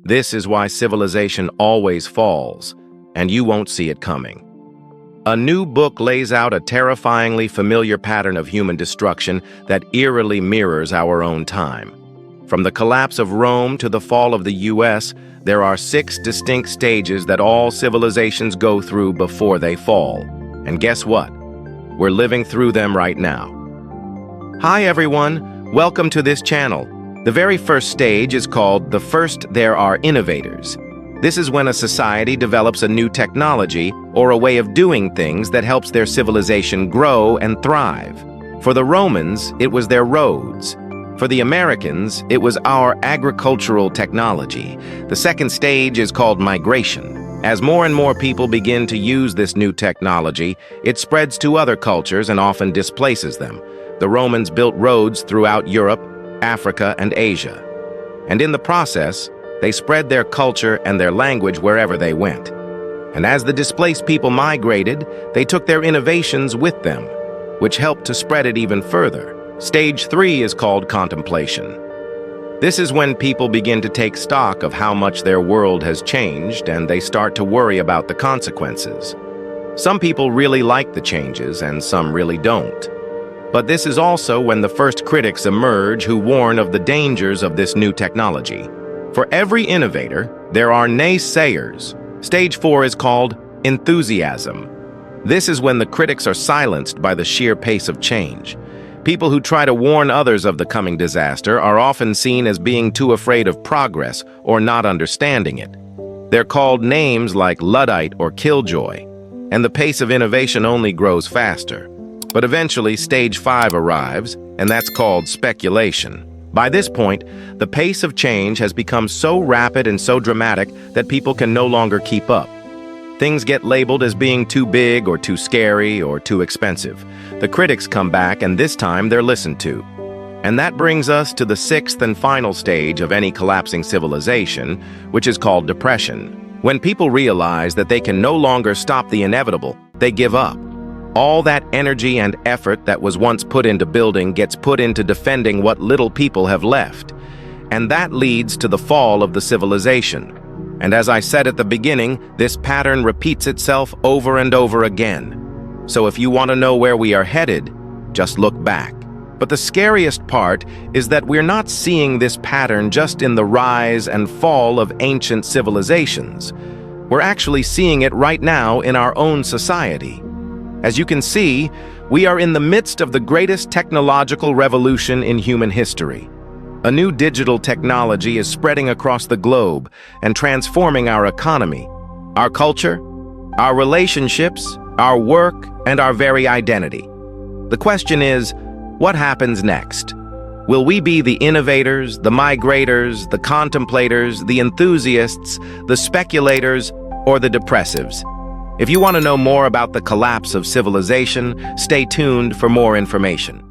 This is why civilization always falls, and you won't see it coming. A new book lays out a terrifyingly familiar pattern of human destruction that eerily mirrors our own time. From the collapse of Rome to the fall of the US, there are 6 distinct stages that all civilizations go through before they fall. And guess what? We're living through them right now. Hi everyone, welcome to this channel. The very first stage is called the first there are innovators. This is when a society develops a new technology or a way of doing things that helps their civilization grow and thrive. For the Romans, it was their roads. For the Americans, it was our agricultural technology. The second stage is called migration. As more and more people begin to use this new technology, it spreads to other cultures and often displaces them. The Romans built roads throughout Europe, Africa, and Asia. And in the process, they spread their culture and their language wherever they went. And as the displaced people migrated, they took their innovations with them, which helped to spread it even further. Stage 3 is called Contemplation. This is when people begin to take stock of how much their world has changed and they start to worry about the consequences. Some people really like the changes and some really don't. But this is also when the first critics emerge who warn of the dangers of this new technology. For every innovator, there are naysayers. Stage 4 is called enthusiasm. This is when the critics are silenced by the sheer pace of change. People who try to warn others of the coming disaster are often seen as being too afraid of progress or not understanding it. They're called names like Luddite or Killjoy, and the pace of innovation only grows faster. But eventually, stage 5 arrives, and that's called speculation. By this point, the pace of change has become so rapid and so dramatic that people can no longer keep up. Things get labeled as being too big or too scary or too expensive. The critics come back, and this time they're listened to. And that brings us to the 6th and final stage of any collapsing civilization, which is called depression. When people realize that they can no longer stop the inevitable, they give up. All that energy and effort that was once put into building gets put into defending what little people have left. And that leads to the fall of the civilization. And as I said at the beginning, this pattern repeats itself over and over again. So if you want to know where we are headed, just look back. But the scariest part is that we're not seeing this pattern just in the rise and fall of ancient civilizations. We're actually seeing it right now in our own society. As you can see, we are in the midst of the greatest technological revolution in human history. A new digital technology is spreading across the globe and transforming our economy, our culture, our relationships, our work, and our very identity. The question is, what happens next? Will we be the innovators, the migrators, the contemplators, the enthusiasts, the speculators, or the depressives? If you want to know more about the collapse of civilization, stay tuned for more information.